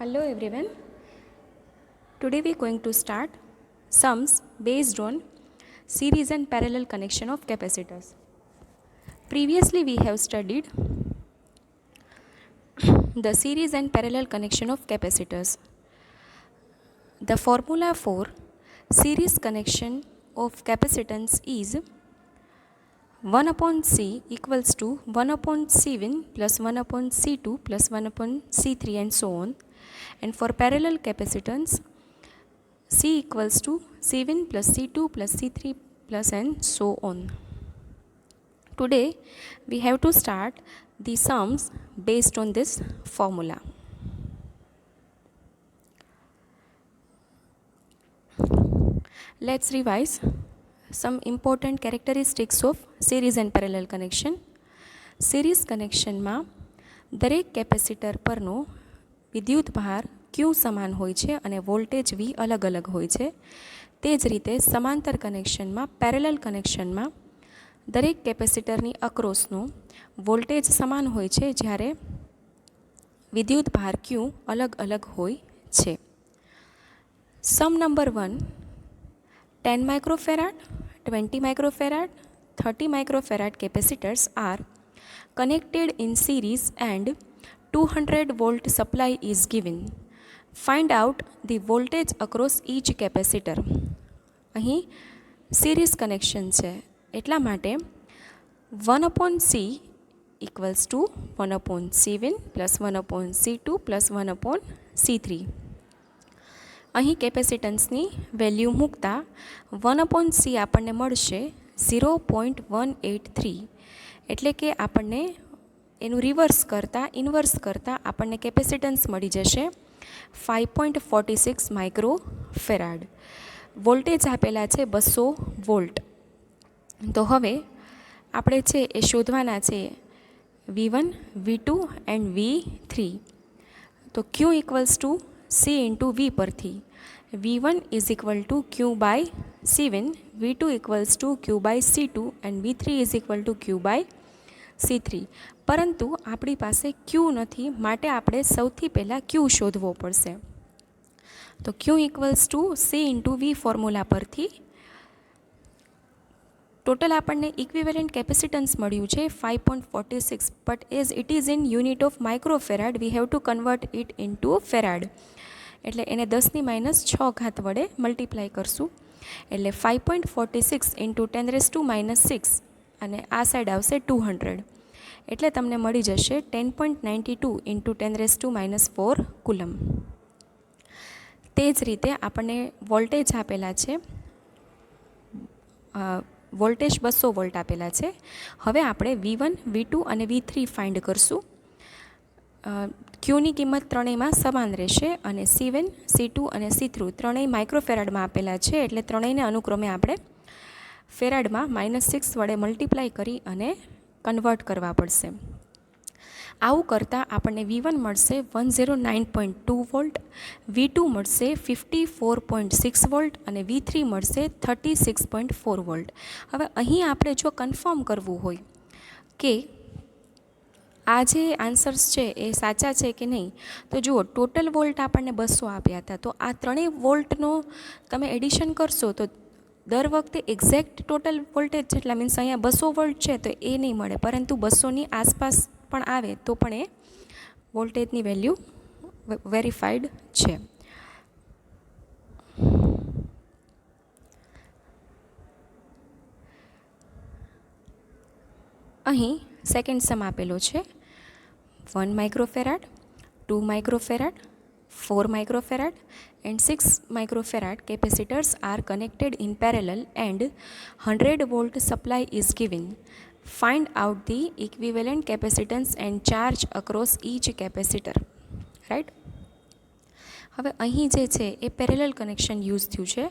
Hello everyone. Today we are going to start sums based on series and parallel connection of capacitors. Previously we have studied the series and parallel connection of capacitors. The formula for series connection of capacitance is 1 upon C equals to 1 upon C1 plus 1 upon C2 plus 1 upon C3 and so on. And for parallel capacitance, C equals to C1 plus C2 plus C3 plus and so on. Today we have to start the sums based on this formula. Let's revise some important characteristics of series and parallel connection. Series connection માં દરેક capacitor પરનો વિદ્યુત ભાર Q સમાન હોય છે અને voltage V અલગ અલગ હોય છે. તે જ રીતે સમાંતર કનેક્શનમાં પેરેલલ કનેક્શનમાં દરેક કેપેસિટરની અક્રોસનો વોલ્ટેજ સમાન હોય છે જ્યારે વિદ્યુત ભાર Q અલગ અલગ હોય છે. Sum number 1, 10 microfarad, 20 microfarad, 30 microfarad capacitors are connected in series and 200 volt supply is given. Find out the voltage across each capacitor. અહીં series connection છે એટલા માટે 1 upon C equals to 1 upon C1 plus 1 upon C2 plus 1 upon C3. અહીં કેપેસિટન્સની value મૂકતા 1 upon C આપણને મળશે 0.183, એટલે કે આપણને એનું ઇન્વર્સ કરતાં આપણને કેપેસિટન્સ મળી જશે 5.46 માઇક્રોફેરાડ. વોલ્ટેજ આપેલા છે 200 વોલ્ટ. તો હવે આપણે છે એ શોધવાના છે V1, V2 એન્ડ V3. તો Q equals to C into V પરથી V1 is equal to Q by C1, V2 equals to Q by C2 and V3 is equal to Q by C3. પરંતુ આપણી પાસે Q નથી, માટે આપણે સૌથી પહેલાં Q શોધવો પડશે. તો Q equals to C into V formula પરથી ટોટલ આપણને ઇક્વિવેલન્ટ કેપેસિટન્સ મળ્યું છે 5.46, but as it is in unit of microfarad we have to convert it into farad. એટલે એને 10⁻6 વડે મલ્ટીપ્લાય કરશું. એટલે 5.46 ઇન્ટુ 10⁻6 અને આ સાઈડ આવશે 200. એટલે તમને મળી જશે 10.92 ઇન્ટુ 10⁻4 કુલમ. તે જ રીતે આપણને વોલ્ટેજ આપેલા છે, વોલ્ટેજ 200 વોલ્ટ આપેલા છે. હવે આપણે V1, V2 અને V3 ફાઇન્ડ કરશું. Qની કિંમત ત્રણેયમાં સમાન રહેશે અને C1, C2 અને C3 ત્રણેય માઇક્રોફેરાડમાં આપેલા છે, એટલે ત્રણેયને અનુક્રમે આપણે ફેરાડમાં -6 વડે મલ્ટીપ્લાય કરી અને કન્વર્ટ કરવા પડશે. આવું કરતાં આપણને V1 મળશે 109.2 વોલ્ટ, V2 મળશે 54.6 વોલ્ટ અને V3 મળશે 36.4 વોલ્ટ. હવે અહીં આપણે જો કન્ફર્મ કરવું હોય કે આ જે આન્સર્સ છે એ સાચા છે કે નહીં, તો જુઓ ટોટલ વોલ્ટ આપણને 200 આપ્યા હતા. તો આ ત્રણેય વોલ્ટનો તમે એડિશન કરશો તો દર વખતે એક્ઝેક્ટ ટોટલ વોલ્ટેજ જેટલા, મીન્સ અહીંયા 200 વોલ્ટ છે તો એ નહીં મળે, પરંતુ 200ની આસપાસ પણ આવે તો પણ એ વોલ્ટેજની વેલ્યુ વેરીફાઈડ છે. અહીં સેકન્ડ સમ આપેલો છે 1 microfarad, 2 microfarad, 4 microfarad and 6 microfarad capacitors are connected in parallel and 100 volt supply is given. Find out the equivalent capacitance and charge across each capacitor. Right? હવે અહીં જે છે એ પેરેલલ કનેક્શન યુઝ થયું છે,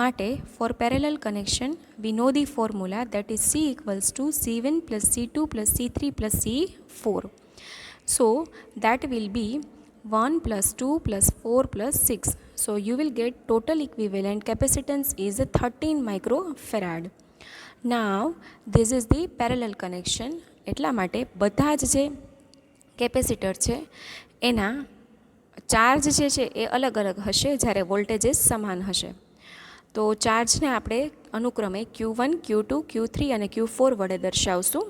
માટે for parallel connection we know the formula that is C equals to C1 plus C2 plus C3 plus C4. So that will be 1 plus 2 plus 4 plus 6. So you will get total equivalent capacitance is 13 microfarad. Now this is the parallel connection. એટલા માટે બધા જ જે capacitor છે એના charge જે છે એ અલગ અલગ હશે જ્યારે વોલ્ટેજીસ સમાન હશે. તો ચાર્જને આપણે અનુક્રમે Q1, Q2, Q3 અને Q4 વડે દર્શાવશું.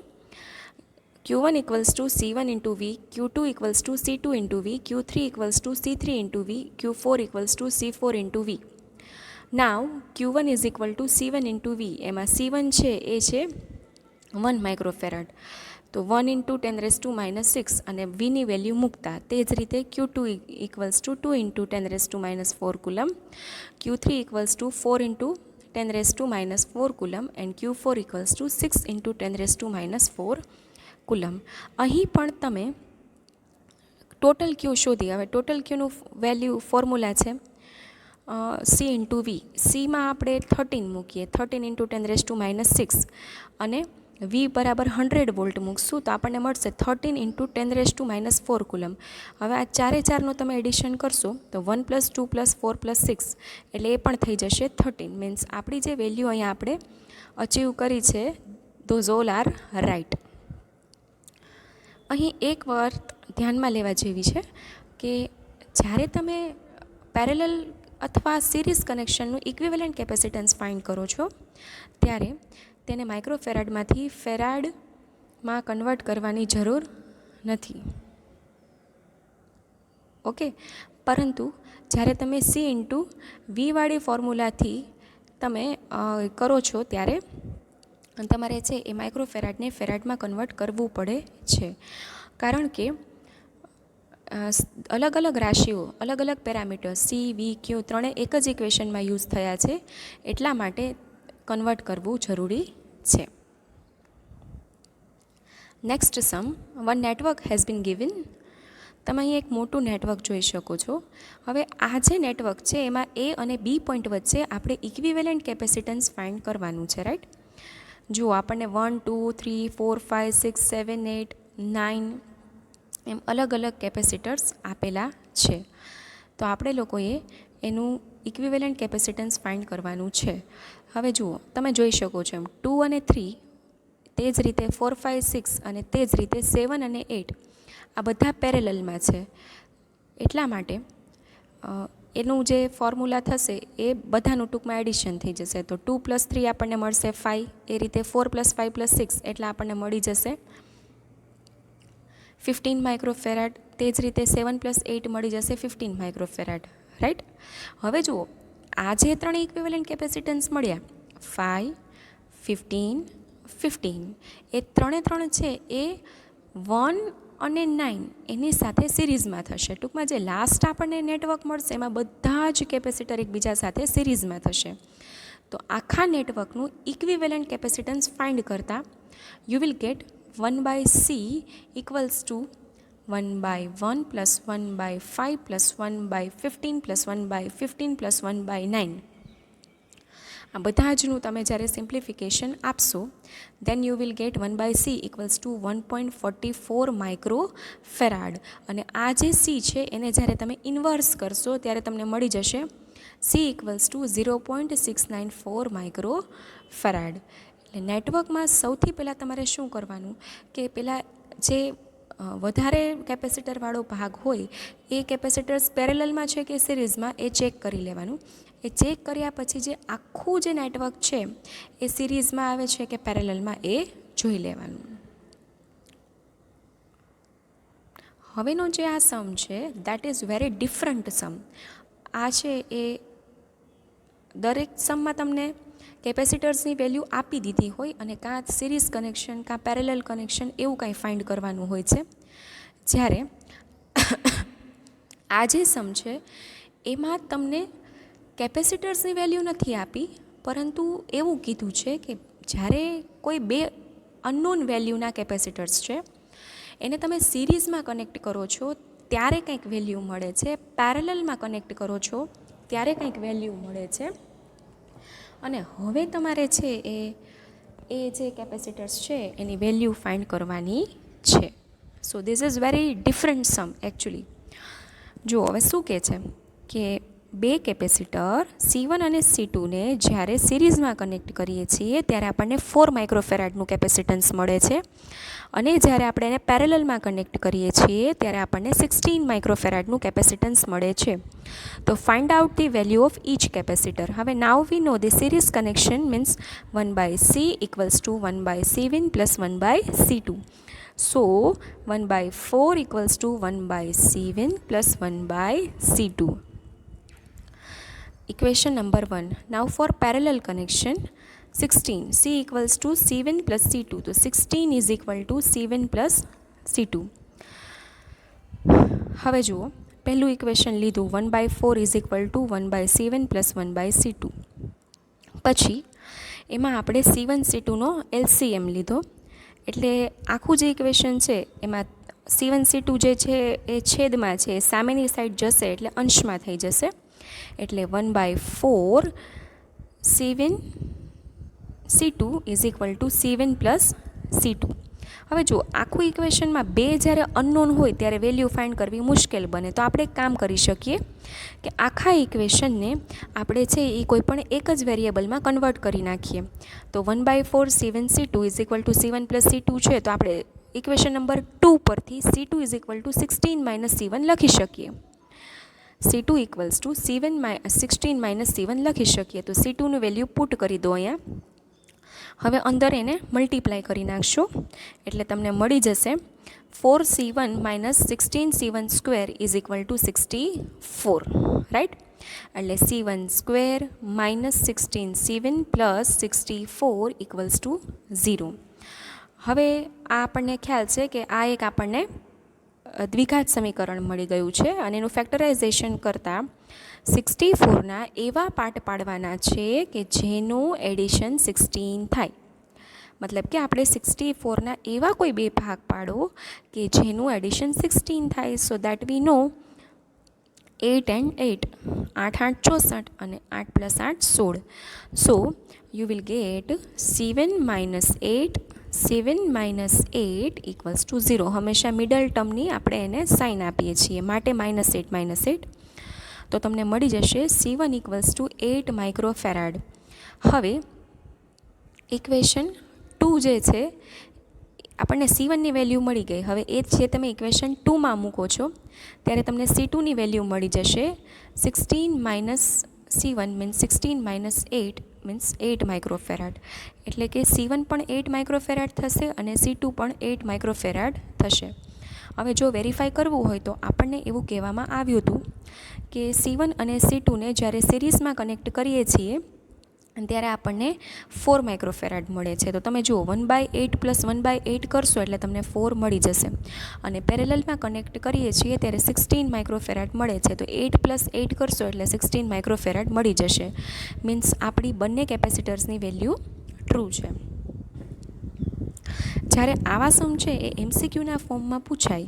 Q1 equals to C1 into V, Q2 equals to C2 into V, Q3 equals to C3 into V, Q4 equals to C4 into V. Now Q1 is equal to C1 into V. એમાં C1 છે એ છે 1 microfarad. તો 1 into 10⁻⁻6 અને Vની value મૂકતા તે જ રીતે Q2 equals to 2 into 10⁻⁴ coulomb, Q3 equals to 4 into 10⁻⁴ coulomb and Q4 equals to 6 into 10⁻⁴ coulomb. અહીં પણ તમે ટોટલ ક્યુ શોધી. હવે ટોટલ ક્યુનું વેલ્યુ ફોર્મ્યુલા છે C ઇન્ટુ V. Cમાં આપણે 13 મૂકીએ, 13 into 10⁻⁻6 અને V બરાબર 100 વોલ્ટ મૂકશું તો આપણને મળશે 13 into 10⁻⁴ કુલમ. હવે આ ચારે ચારનું તમે એડિશન કરશો તો 1 + 2 + 4 + 6 એટલે એ પણ થઈ જશે 13. મીન્સ આપણી જે વેલ્યુ અહીંયા આપણે અચીવ કરી છે ધોઝ ઓલ આર રાઇટ. અહીં એક વાત ધ્યાનમાં લેવા જેવી છે કે જ્યારે તમે પેરેલલ અથવા સિરીઝ કનેક્શનનું ઇક્વિવેલન્ટ કેપેસિટન્સ ફાઇન્ડ કરો છો ત્યારે તેને માઇક્રોફેરાડમાંથી ફેરાડમાં કન્વર્ટ કરવાની જરૂર નથી. ઓકે, પરંતુ જ્યારે તમે C ઇન્ટુ V વાળી ફોર્મ્યુલાથી તમે કરો છો ત્યારે તમારે છે એ માઇક્રોફેરાડને ફેરાડમાં કન્વર્ટ કરવું પડે છે. કારણ કે અલગ અલગ રાશિઓ, અલગ અલગ પેરામીટર C, V, Q ત્રણે એક જ ઇક્વેશનમાં યુઝ થયા છે એટલા માટે કન્વર્ટ કરવું જરૂરી છે. Next sum, one network has been given. તમે અહીં એક મોટું નેટવર્ક જોઈ શકો છો. હવે આ જે નેટવર્ક છે એમાં A અને B પોઈન્ટ વચ્ચે આપણે ઇક્વિવેલન્ટ કેપેસિટન્સ ફાઇન્ડ કરવાનું છે, રાઈટ. જુઓ, આપણને 1, 2, 3, 4, 5, 6, 7, 8, 9 એમ અલગ અલગ કેપેસિટર્સ આપેલા છે. તો આપણે લોકોએ એનું ઇક્વિવેલન્ટ કેપેસિટન્સ ફાઇન્ડ કરવાનું છે. હવે જુઓ, તમે જોઈ શકો છો એમ 2 અને 3, તે જ રીતે 4, 5, 6 અને તે જ રીતે 7 અને 8 આ બધા પેરેલલમાં છે. એટલા માટે એનું જે ફોર્મ્યુલા થશે એ બધાનું ટૂંકમાં એડિશન થઈ જશે. તો 2 + 3 આપણને મળશે 5, એ રીતે 4 + 5 + 6 એટલે આપણને મળી જશે 15 માઇક્રોફેરાડ. તે જ રીતે 7 + 8 મળી જશે 15 માઇક્રોફેરાડ, રાઈટ. હવે જુઓ, આ જે ત્રણ ઇક્વિવેલન્ટ કેપેસિટન્સ મળ્યા 5, 15, 15 એ ત્રણ છે એ 1 અને 9 એની સાથે સિરીઝમાં થશે. ટૂંકમાં જે લાસ્ટ આપણને નેટવર્ક મળશે એમાં બધા જ કેપેસિટર એકબીજા સાથે સિરીઝમાં થશે. તો આખા નેટવર્કનું ઇક્વિવેલન્ટ કેપેસિટન્સ ફાઇન્ડ કરતાં you will get 1/C equals to 1/1 + 1/5 + 1/15 + 1/15 + 1/9. આ બધા જનું તમે જ્યારે સિમ્પ્લિફિકેશન આપશો then you will get 1/C equals to 1.44 microfarad. અને આ જે C છે એને જ્યારે તમે ઇન્વર્સ કરશો ત્યારે તમને મળી જશે C equals to 0.694 માઇક્રોફેરાડ. એટલે નેટવર્કમાં સૌથી પહેલાં તમારે શું કરવાનું કે પહેલાં જે વધારે કેપેસિટરવાળો ભાગ હોય એ કેપેસિટર્સ પેરેલલમાં છે કે સિરીઝમાં એ ચેક કરી લેવાનું. એ ચેક કર્યા પછી જે આખું જે નેટવર્ક છે એ સિરીઝમાં આવે છે કે પેરેલલમાં એ જોઈ લેવાનું. હવેનો જે આ સમ છે દેટ ઇઝ વેરી ડિફરન્ટ સમ. આ છે એ દરેક સમમાં તમને કેપેસિટર્સની વેલ્યુ આપી દીધી હોય અને કાં સિરીઝ કનેક્શન કાં પેરેલલ કનેક્શન એવું કાંઈ ફાઇન્ડ કરવાનું હોય છે. જ્યારે આ જે સમ છે એમાં તમને કેપેસિટર્સની વેલ્યુ નથી આપી, પરંતુ એવું કીધું છે કે જ્યારે કોઈ બે અનનોન વેલ્યુના કેપેસિટર્સ છે એને તમે સિરીઝમાં કનેક્ટ કરો છો ત્યારે કંઈક વેલ્યુ મળે છે, પેરેલલમાં કનેક્ટ કરો છો ત્યારે કંઈક વેલ્યુ મળે છે. અને હવે તમારે છે એ જે કેપેસિટર્સ છે એની વેલ્યુ ફાઇન્ડ કરવાની છે. So this is very different sum actually. જુઓ હવે શું કહે છે કે બે કેપેસિટર C1 અને C2ને જ્યારે સિરીઝમાં કનેક્ટ કરીએ છીએ ત્યારે આપણને 4 માઇક્રોફેરાડનું કેપેસિટન્સ મળે છે અને જ્યારે આપણે એને પેરેલલમાં કનેક્ટ કરીએ છીએ ત્યારે આપણને 16 માઇક્રોફેરાડનું કેપેસિટન્સ મળે છે. તો find out the value of each capacitor. હવે now we know the series connection means 1/C = 1/C1 + 1/C2. So 1/4 = 1/C1 + 1/C2. Equation number 1. Now for parallel connection, 16 C = C1 + C2. So 16 = C1 + C2. હવે જુઓ, પહેલું equation લીધું 1/4 = 1/C1 + 1/C2. પછી એમાં આપણે C1 C2નો LCM લીધો, એટલે આખું જે ઇક્વેશન છે એમાં C1 C2 જે છે એ છેદમાં છે, સામેની સાઈડ જશે એટલે અંશમાં થઈ જશે, એટલે 1/4 C1 C2 = C1 + C2. હવે જો આખું ઇક્વેશનમાં બે જ્યારે અનનોન હોય ત્યારે વેલ્યુ ફાઇન્ડ કરવી મુશ્કેલ બને, તો આપણે એક કામ કરી શકીએ કે આખા ઇક્વેશનને આપણે છે એ કોઈ પણ એક જ વેરિયેબલમાં કન્વર્ટ કરી નાખીએ. તો 1/4 C1 C2 = C1 + C2 છે, તો આપણે ઇક્વેશન નંબર 2 પરથી C2 = 16 - C1 લખી શકીએ. C2 = 16 - C1 લખી શકીએ. તો C2નું વેલ્યુ પુટ કરી દો અહીંયા. હવે અંદર એને મલ્ટીપ્લાય કરી નાખશો એટલે તમને મળી જશે 4C1 - 16C1² = 64, રાઈટ. એટલે C1² - 16C1 + 64 = 0. હવે આ આપણને ખ્યાલ છે કે આ એક આપણને દ્વિઘાત સમીકરણ મળી ગયું છે અને એનું ફેક્ટરાઇઝેશન કરતાં 64ના એવા પાર્ટ પાડવાના છે કે જેનું એડિશન 16 થાય. મતલબ કે આપણે 64ના એવા કોઈ બે ભાગ પાડો કે જેનું એડિશન 16 થાય. So that we no 8 and 8, 8 8 64 અને 8 + 8 16. સો you will get C1 - 8 7 - 8 = 0. હંમેશા મિડલ ટર્મની આપણે એને સાઇન આપીએ છીએ, માટે -8 -8. તો તમને મળી જશે C1 = 8 માઇક્રોફેરાડ. હવે ઇક્વેશન 2 જે છે આપણને C1ની વેલ્યુ મળી ગઈ. હવે એ છે તમે ઇક્વેશન 2માં મૂકો છો ત્યારે તમને C2ની વેલ્યુ મળી જશે 16 - C1 મીન્સ 16 - 8 મીન્સ 8 માઇક્રોફેરાડ. એટલે કે C1 પણ 8 માઇક્રોફેરાડ થશે અને C2 પણ 8 માઇક્રોફેરાડ થશે. હવે જો વેરીફાઈ કરવું હોય તો આપણને એવું કહેવામાં આવ્યું હતું કે C1 અને C2ને જ્યારે સિરીઝમાં કનેક્ટ કરીએ છીએ ત્યારે આપણને 4 માઇક્રોફેરાડ મળે છે. તો તમે જુઓ 1/8 + 1/8 કરશો એટલે તમને 4 મળી જશે અને પેરેલલમાં કનેક્ટ કરીએ છીએ ત્યારે 16 માઇક્રોફેરાડ મળે છે. તો 8 + 8 કરશો એટલે 16 માઇક્રોફેરાડ મળી જશે. મીન્સ આપણી બંને કેપેસિટર્સની વેલ્યુ ટ્રુ છે. જ્યારે આવા સમ છે એ MCQના ફોર્મમાં પૂછાય,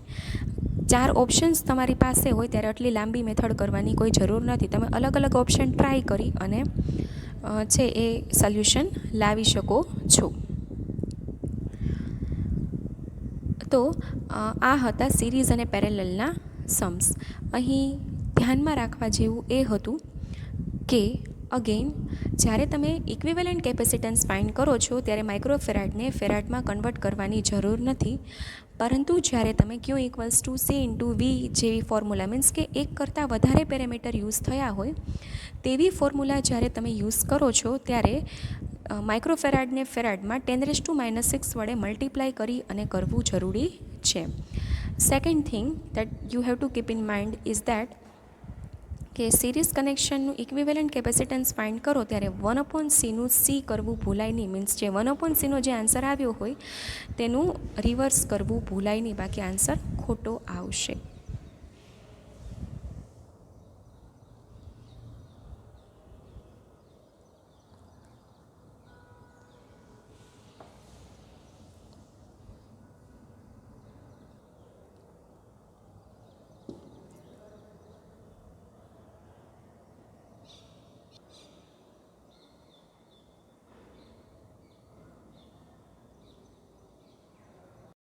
4 ઓપ્શન્સ તમારી પાસે હોય ત્યારે આટલી લાંબી મેથડ કરવાની કોઈ જરૂર નથી. તમે અલગ અલગ ઓપ્શન ટ્રાય કરી અને છે એ સોલ્યુશન લાવી શકો છો. તો આ હતા સિરીઝ અને પેરેલલના સમ્સ. અહીં ધ્યાનમાં રાખવા જેવું એ હતું કે અગેન જ્યારે તમે ઇક્વિવેલન્ટ કેપેસિટન્સ ફાઇન્ડ કરો છો ત્યારે માઇક્રોફેરાડને ફેરાડમાં કન્વર્ટ કરવાની જરૂર નથી, પરંતુ જ્યારે તમે Q = C × V જેવી ફોર્મ્યુલા મીન્સ કે એક કરતાં વધારે પેરામીટર યુઝ થયા હોય તેવી ફોર્મ્યુલા જ્યારે તમે યુઝ કરો છો ત્યારે માઇક્રોફેરાડને ફેરાડમાં 10⁻⁻6 વડે મલ્ટીપ્લાય કરી અને કરવું જરૂરી છે. Second thing that you have to keep in mind is that કે સિરીઝ કનેક્શનનું ઇક્વિવેલન્ટ કેપેસિટન્સ ફાઇન્ડ કરો ત્યારે 1/C C કરવું ભૂલાય નહીં. મીન્સ જે 1/C જે આન્સર આવ્યો હોય તેનું રિવર્સ કરવું ભૂલાય નહીં, બાકી આન્સર ખોટો આવશે.